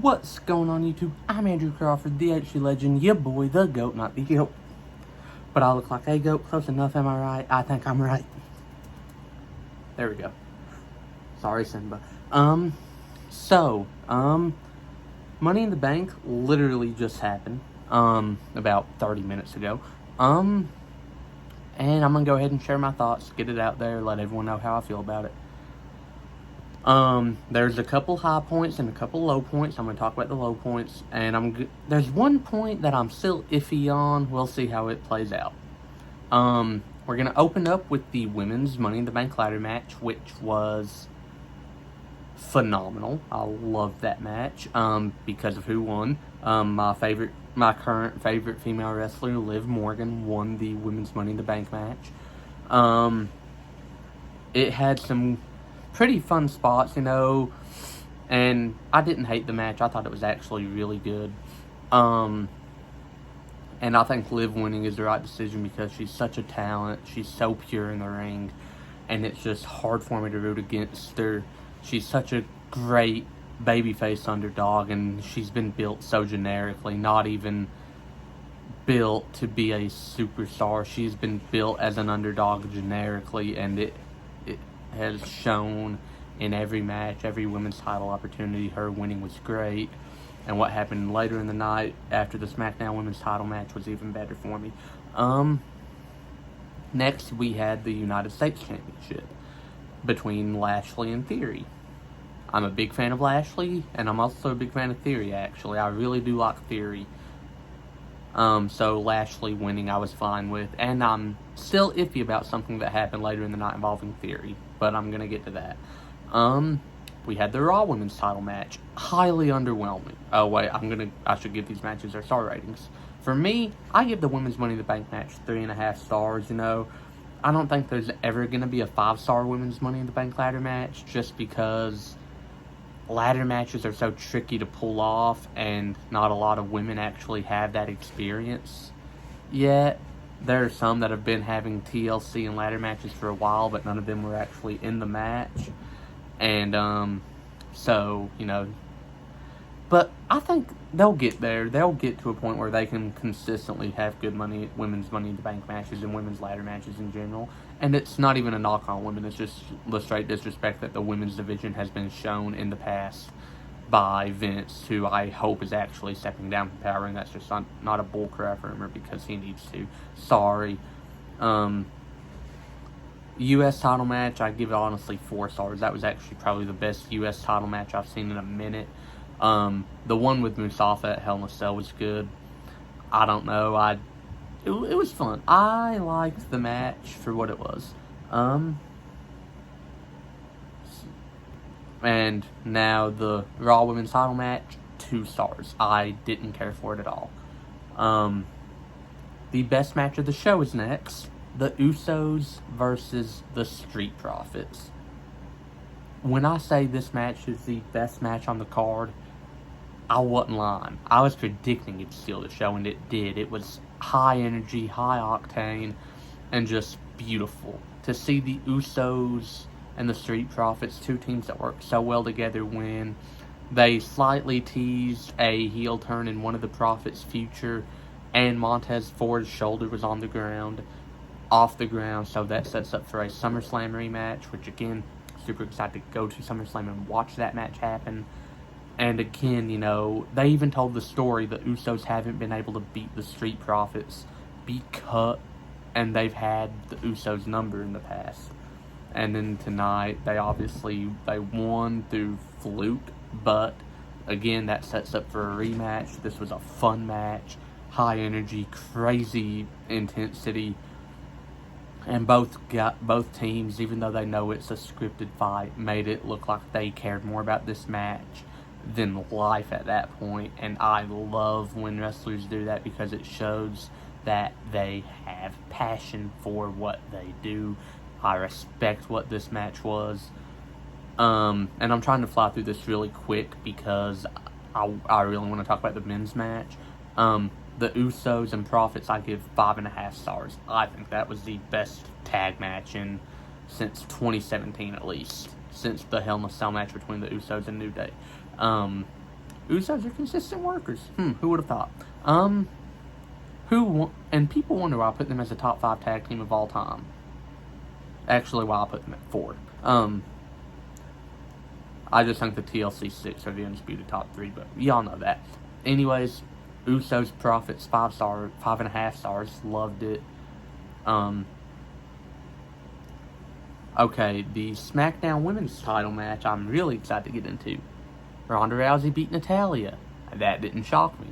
What's going on YouTube? I'm Andrew Crawford, the HG legend, your boy, the GOAT, not the GOAT. But I look like a GOAT, close enough, am I right? I think I'm right. There we go. Sorry, Simba. Money in the Bank literally just happened, about 30 minutes ago. And I'm gonna go ahead and share my thoughts, get it out there, let everyone know how I feel about it. There's a couple high points and a couple low points. I'm going to talk about the low points, and there's one point that I'm still iffy on. We'll see how it plays out. We're going to open up with the women's Money in the Bank ladder match, which was phenomenal. I loved that match, because of who won. My current favorite female wrestler, Liv Morgan, won the women's Money in the Bank match. It had some pretty fun spots, and I didn't hate the match. I thought it was actually really good. And I think Liv winning is the right decision because she's such a talent. She's so pure in the ring, and it's just hard for me to root against her. She's such a great babyface underdog, and she's been built so generically, not even built to be a superstar. She's been built as an underdog generically, and it has shown in every match, every women's title opportunity. Her winning was great, and what happened later in the night after the Smackdown women's title match was even better for me. Next we had the United States Championship between Lashley and Theory. I'm a big fan of Lashley, and I'm also a big fan of Theory, actually. I really do like Theory. So Lashley winning I was fine with, and I'm still iffy about something that happened later in the night involving Theory, but I'm gonna get to that. We had the Raw women's title match, highly underwhelming. Oh wait, I should give these matches their star ratings. For me, I give the women's Money in the Bank match 3.5 stars. I don't think there's ever gonna be a 5-star women's Money in the Bank ladder match, just because ladder matches are so tricky to pull off, and not a lot of women actually have that experience yet. There are some that have been having TLC and ladder matches for a while, but none of them were actually in the match. And, but I think they'll get there. They'll get to a point where they can consistently have good women's Money in the Bank matches and women's ladder matches in general. And it's not even a knock on women. It's just the straight disrespect that the women's division has been shown in the past by Vince, who I hope is actually stepping down from power, and that's just not a bullcrap rumor because he needs to. Sorry. U.S. title match, I give it honestly 4 stars. That was actually probably the best U.S. title match I've seen in a minute. The one with Mustafa at Hell in a Cell was good. I don't know. It was fun. I liked the match for what it was. And now the Raw women's title match, 2 stars. I didn't care for it at all. The best match of the show is next. The Usos versus the Street Profits. When I say this match is the best match on the card, I wasn't lying. I was predicting it to steal the show, and it did. It was high energy, high octane, and just beautiful. To see the Usos and the Street Profits, 2 teams that work so well together, win. They slightly teased a heel turn in one of the Profits' future, and Montez Ford's shoulder was on the ground, off the ground, so that sets up for a SummerSlam rematch, which again, super excited to go to SummerSlam and watch that match happen. And again, they even told the story the Usos haven't been able to beat the Street Profits, and they've had the Usos number in the past. And then tonight, they won through fluke, but again, that sets up for a rematch. This was a fun match, high energy, crazy intensity. And both teams, even though they know it's a scripted fight, made it look like they cared more about this match than life at that point. And I love when wrestlers do that because it shows that they have passion for what they do. I respect what this match was. And I'm trying to fly through this really quick because I really want to talk about the men's match. The Usos and Profits, I give 5.5 stars. I think that was the best tag match since 2017, at least. Since the Hell in a Cell match between the Usos and New Day. Usos are consistent workers. Who would have thought? And people wonder why I put them as a top 5 tag team of all time. Actually, why I put them at 4. I just think the TLC 6 are the undisputed top 3, but y'all know that. Anyways, Usos, Profits, 5 stars, 5.5 stars. Loved it. Okay, the Smackdown Women's title match I'm really excited to get into. Ronda Rousey beat Natalya. That didn't shock me.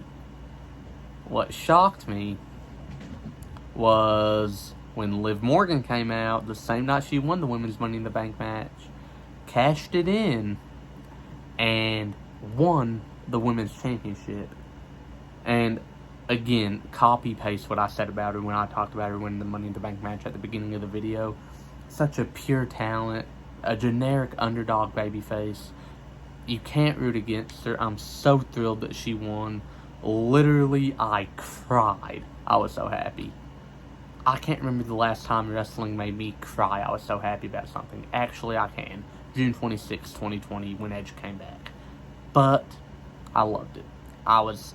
What shocked me was when Liv Morgan came out the same night she won the Women's Money in the Bank match, cashed it in, and won the Women's Championship. And again, copy-paste what I said about her when I talked about her winning the Money in the Bank match at the beginning of the video. Such a pure talent, a generic underdog babyface. You can't root against her. I'm so thrilled that she won. Literally, I cried. I was so happy. I can't remember the last time wrestling made me cry. I was so happy about something. Actually, I can. June 26, 2020, when Edge came back. But I loved it. I was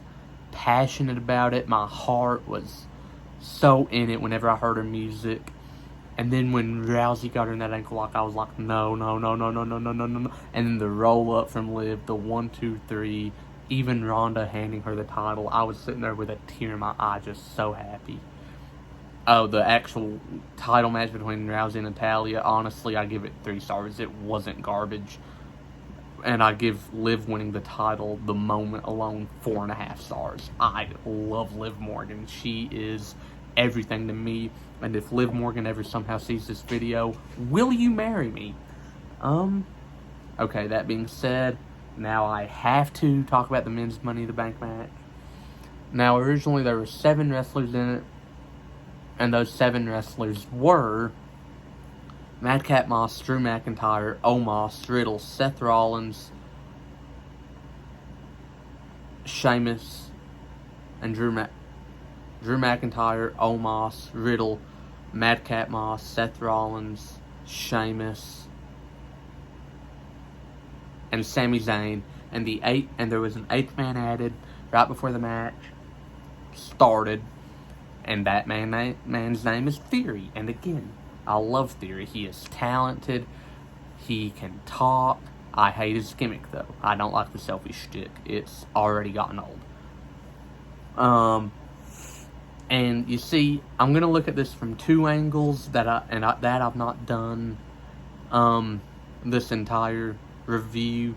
passionate about it. My heart was so in it whenever I heard her music. And then when Rousey got her in that ankle lock, I was like, no. And then the roll up from Liv, the 1, 2, 3, even Ronda handing her the title. I was sitting there with a tear in my eye, just so happy. Oh, the actual title match between Rousey and Natalya, honestly, I give it 3 stars. It wasn't garbage. And I give Liv winning the title, the moment alone, 4.5 stars. I love Liv Morgan. She is everything to me. And if Liv Morgan ever somehow sees this video, will you marry me? Okay, that being said, now I have to talk about the men's Money in the Bank match. Now, originally there were 7 wrestlers in it, and those 7 wrestlers were Madcap Moss, Drew McIntyre, Omos, Riddle, Seth Rollins, Sheamus, and Drew McIntyre, Omos, Riddle, Madcap Moss, Seth Rollins, Sheamus, and Sami Zayn. And there was an 8th man added right before the match started. And that man's name is Theory. And again, I love Theory. He is talented. He can talk. I hate his gimmick, though. I don't like the selfie shtick. It's already gotten old. And you see, I'm gonna look at this from 2 angles that I've not done. This entire review.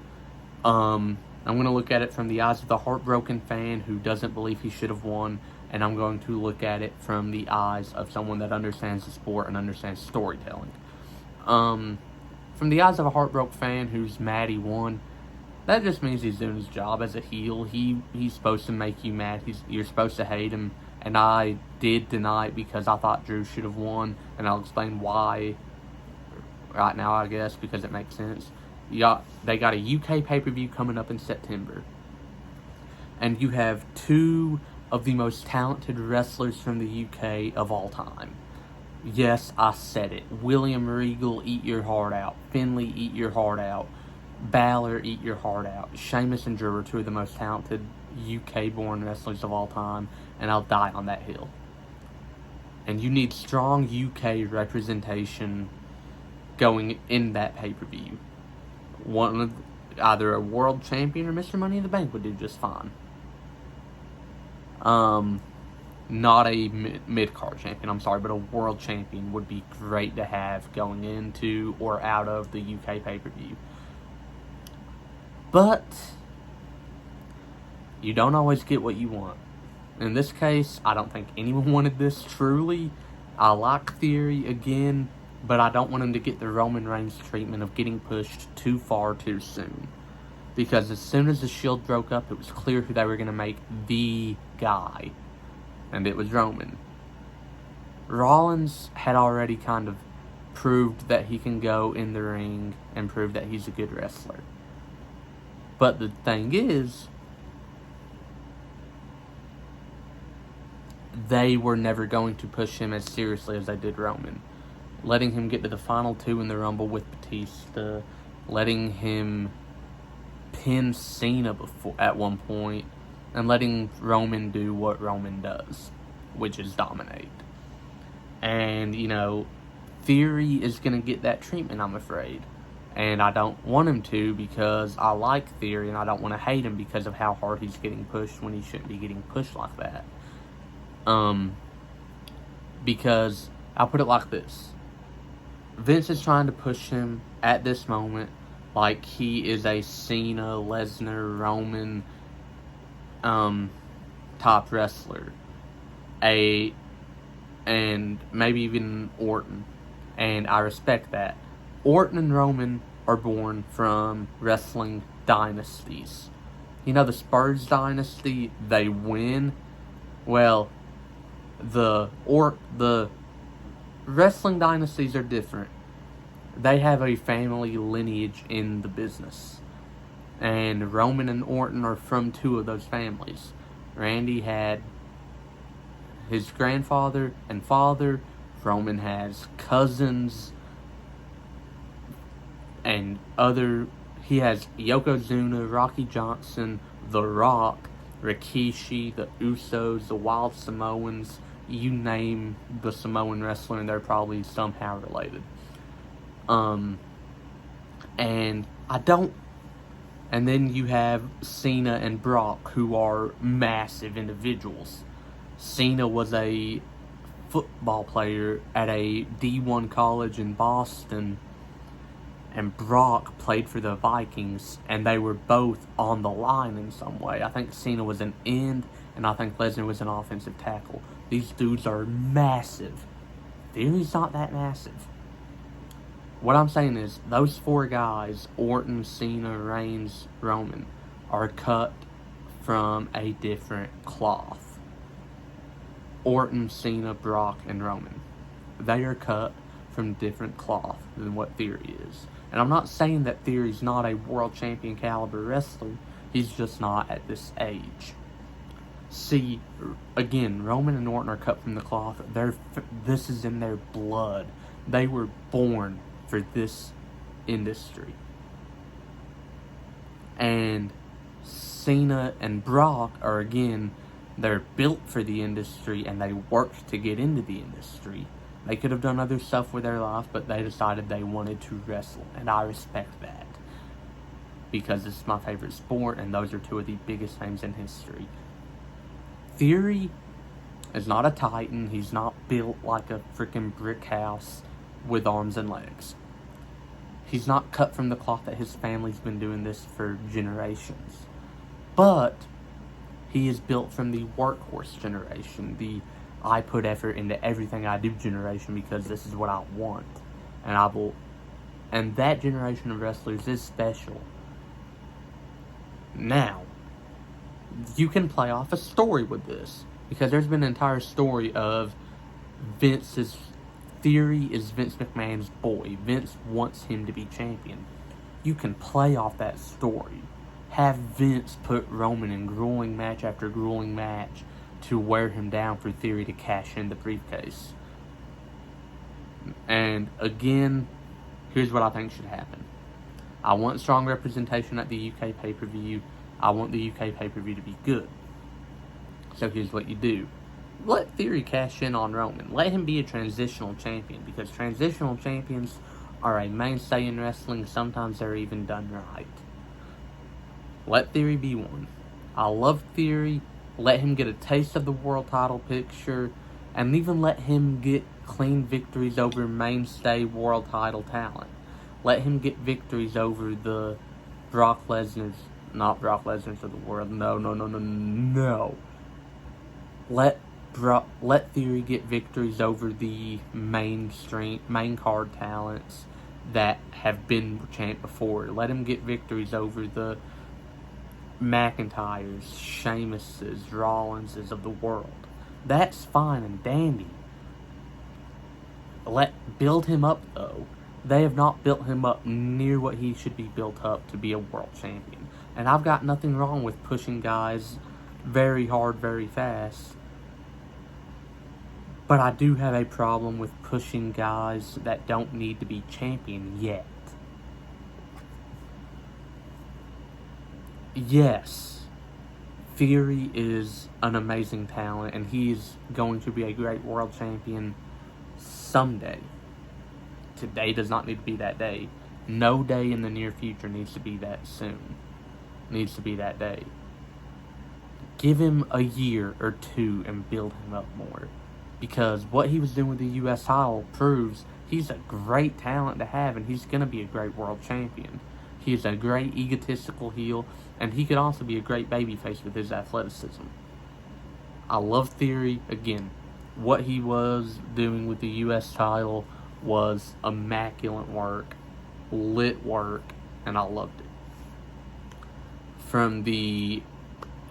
I'm gonna look at it from the eyes of the heartbroken fan who doesn't believe he should have won. And I'm going to look at it from the eyes of someone that understands the sport and understands storytelling. From the eyes of a heartbroken fan who's mad he won, that just means he's doing his job as a heel. He's supposed to make you mad. You're supposed to hate him. And I did tonight because I thought Drew should have won. And I'll explain why right now, I guess, because it makes sense. They got a UK pay-per-view coming up in September. And you have 2 of the most talented wrestlers from the UK of all time. Yes, I said it. William Regal, eat your heart out. Finlay, eat your heart out. Balor, eat your heart out. Sheamus and Drew are 2 of the most talented UK-born wrestlers of all time, and I'll die on that hill. And you need strong UK representation going in that pay-per-view. Either a world champion or Mr. Money in the Bank would do just fine. Not a mid-card champion, I'm sorry, but a world champion would be great to have going into or out of the UK pay-per-view. But you don't always get what you want. In this case, I don't think anyone wanted this truly. I like Theory again, but I don't want him to get the Roman Reigns treatment of getting pushed too far too soon. Because as soon as the Shield broke up, it was clear who they were going to make the guy. And it was Roman. Rollins had already kind of proved that he can go in the ring and prove that he's a good wrestler. But the thing is, they were never going to push him as seriously as they did Roman. Letting him get to the final 2 in the Rumble with Batista, letting him pin Cena before at one point and letting Roman do what Roman does, which is dominate. And, Theory is going to get that treatment, I'm afraid. And I don't want him to, because I like Theory, and I don't want to hate him because of how hard he's getting pushed when he shouldn't be getting pushed like that. Because I'll put it like this. Vince is trying to push him at this moment like he is a Cena, Lesnar, Roman top wrestler. And maybe even Orton. And I respect that. Orton and Roman are born from wrestling dynasties. The Spurs dynasty, they win. Well, the wrestling dynasties are different. They have a family lineage in the business. And Roman and Orton are from two of those families. Randy had his grandfather and father. Roman has cousins and he has Yokozuna, Rocky Johnson, The Rock, Rikishi, the Usos, the Wild Samoans. You name the Samoan wrestler and they're probably somehow related. And then you have Cena and Brock, who are massive individuals. Cena was a football player at a D1 college in Boston, and Brock played for the Vikings, and they were both on the line in some way. I think Cena was an end, and I think Lesnar was an offensive tackle. These dudes are massive. Theory's not that massive. What I'm saying is, those four guys, Orton, Cena, Reigns, Roman, are cut from a different cloth. Orton, Cena, Brock, and Roman. They are cut from different cloth than what Theory is. And I'm not saying that Theory's not a world champion caliber wrestler. He's just not at this age. See, again, Roman and Orton are cut from the cloth. This is in their blood. They were born for this industry. And Cena and Brock are, again, they're built for the industry and they worked to get into the industry. They could have done other stuff with their life, but they decided they wanted to wrestle. And I respect that. Because it's my favorite sport, and those are two of the biggest names in history. Theory is not a titan. He's not built like a freaking brick house with arms and legs. He's not cut from the cloth that his family's been doing this for generations. But he is built from the workhorse generation, the I put effort into everything I do generation because this is what I want. And that generation of wrestlers is special. Now, you can play off a story with this, because there's been an entire story of Vince's Theory is Vince McMahon's boy. Vince wants him to be champion. You can play off that story. Have Vince put Roman in grueling match after grueling match to wear him down for Theory to cash in the briefcase. And again, here's what I think should happen. I want strong representation at the UK pay-per-view. I want the UK pay-per-view to be good. So here's what you do. Let Theory cash in on Roman. Let him be a transitional champion, because transitional champions are a mainstay in wrestling. Sometimes they're even done right. Let Theory be one. I love Theory. Let him get a taste of the world title picture, and even let him get clean victories over mainstay world title talent. Let him get victories over the Brock Lesnar's, not Brock Lesnar's of the world. No. Let Theory get victories over the main card talents that have been champ before. Let him get victories over the McIntyres, Sheamuses, Rollinses of the world. That's fine and dandy. Build him up, though. They have not built him up near what he should be built up to be a world champion. And I've got nothing wrong with pushing guys very hard, very fast. But I do have a problem with pushing guys that don't need to be champion yet. yes, Theory is an amazing talent, and he's going to be a great world champion someday. Today does not need to be that day. No day in the near future needs to be that soon. Needs to be that day. Give him a year or two and build him up more. Because what he was doing with the U.S. title proves he's a great talent to have, and he's going to be a great world champion. He is a great egotistical heel, and he could also be a great babyface with his athleticism. I love Theory. Again, what he was doing with the U.S. title was immaculate work, lit work, and I loved it. From the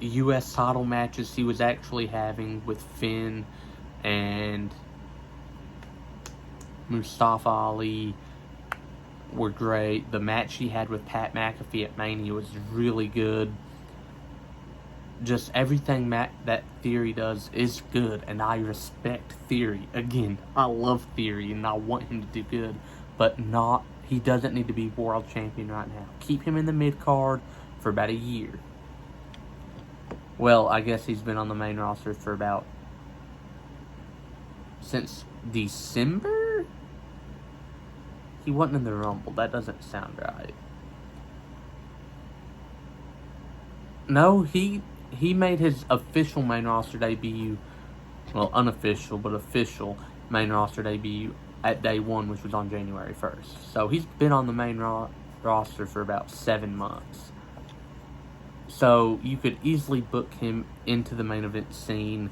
U.S. title matches he was actually having with Finn and Mustafa Ali were great. The match he had with Pat McAfee at Mania was really good. Just everything that Theory does is good, and I respect Theory. Again, I love Theory, and I want him to do good, but he doesn't need to be world champion right now. Keep him in the mid-card for about a year. Well, I guess he's been on the main roster for since December? He wasn't in the Rumble. That doesn't sound right. No, he made his official main roster debut, well, unofficial, but official main roster debut at day one, which was on January 1st. So he's been on the main roster for about 7 months. So you could easily book him into the main event scene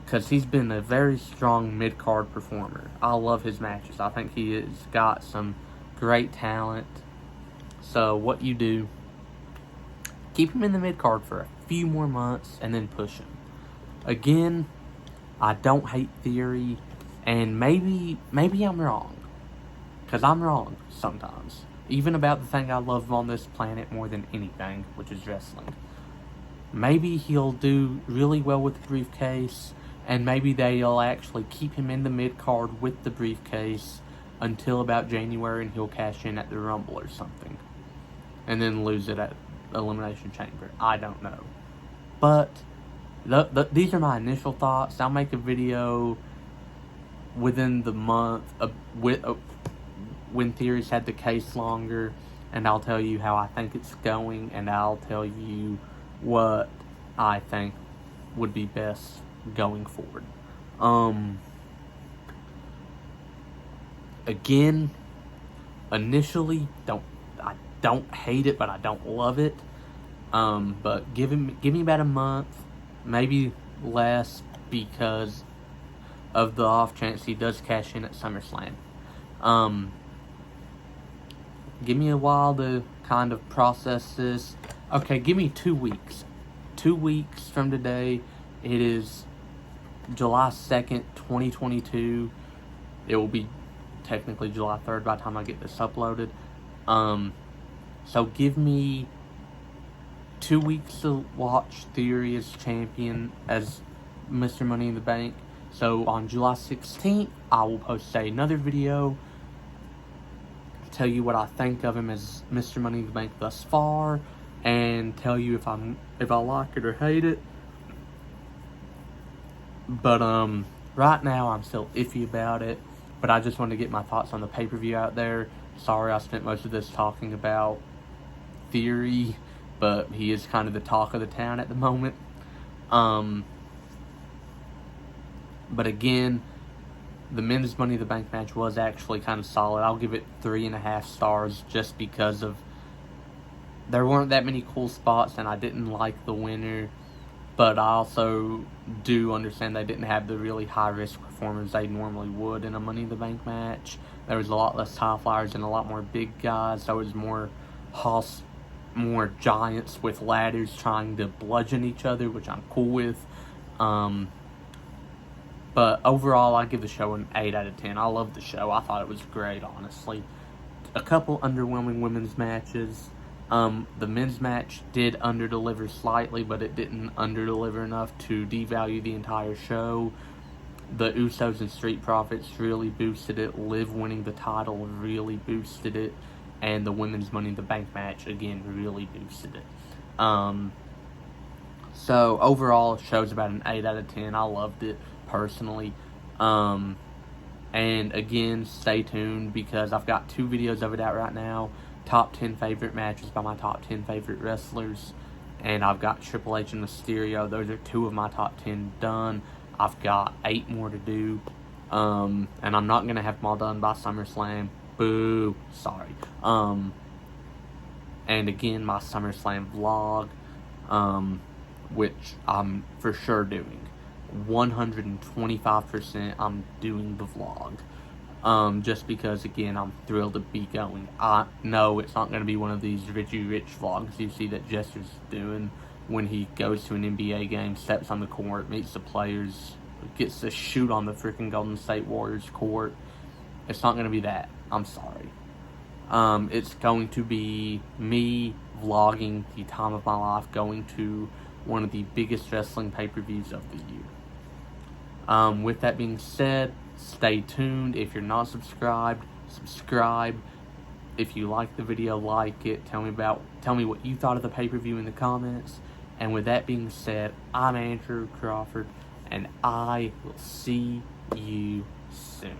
because he's been a very strong mid-card performer. I love his matches. I think he has got some great talent. So what you do, keep him in the mid-card for a few more months and then push him. Again, I don't hate Theory, and maybe I'm wrong. Because I'm wrong sometimes. Even about the thing I love on this planet more than anything, which is wrestling. Maybe he'll do really well with the briefcase, and maybe they'll actually keep him in the mid-card with the briefcase until about January, and he'll cash in at the Rumble or something. And then lose it at Elimination Chamber. I don't know. But these are my initial thoughts. I'll make a video within the month when Theory's had the case longer, and I'll tell you how I think it's going, and I'll tell you what I think would be best going forward. Again, initially, I don't hate it, but I don't love it. But give me about a month, maybe less, because of the off chance he does cash in at SummerSlam. Give me a while to kind of process this. Okay, give me 2 weeks. 2 weeks from today. It is July 2nd, 2022. It will be technically July 3rd by the time I get this uploaded. So give me 2 weeks to watch Theory as champion, as Mr. Money in the Bank. So on July 16th, I will post another video, tell you what I think of him as Mr. Money in the Bank thus far, and tell you if I like it or hate it. But right now I'm still iffy about it. But I just wanted to get my thoughts on the pay-per-view out there. Sorry I spent most of this talking about Theory, but he is kind of the talk of the town at the moment. But again, the men's Money in the Bank match was actually kind of solid. I'll give it 3.5 stars just because of there weren't that many cool spots, and I didn't like the winner. But I also do understand they didn't have the really high-risk performers they normally would in a Money in the Bank match. There was a lot less high flyers and a lot more big guys. So it was more giants with ladders trying to bludgeon each other, which I'm cool with. But overall, I give the show an 8 out of 10. I love the show. I thought it was great, honestly. A couple underwhelming women's matches. The men's match did underdeliver slightly, but it didn't underdeliver enough to devalue the entire show. The Usos and Street Profits really boosted it. Liv winning the title really boosted it. And the women's Money in the Bank match, again, really boosted it. So overall, the show's about an 8 out of 10. I loved it personally. And again, stay tuned because I've got 2 videos of it out right now. Top 10 favorite matches by my top 10 favorite wrestlers. And I've got Triple H and Mysterio. Those are 2 of my top 10 done. I've got 8 more to do. And I'm not going to have them all done by SummerSlam. Boo. Sorry. And again, my SummerSlam vlog, which I'm for sure doing. 125% I'm doing the vlog. Just because, again, I'm thrilled to be going. I know it's not going to be one of these Richie Rich vlogs you see that Jester's doing when he goes to an NBA game, steps on the court, meets the players, gets to shoot on the freaking Golden State Warriors court. It's not going to be that. I'm sorry. It's going to be me vlogging the time of my life, going to one of the biggest wrestling pay-per-views of the year. With that being said, stay tuned. If you're not subscribed, subscribe. If you like the video, like it. Tell me what you thought of the pay-per-view in the comments. And with that being said, I'm Andrew Crawford, and I will see you soon.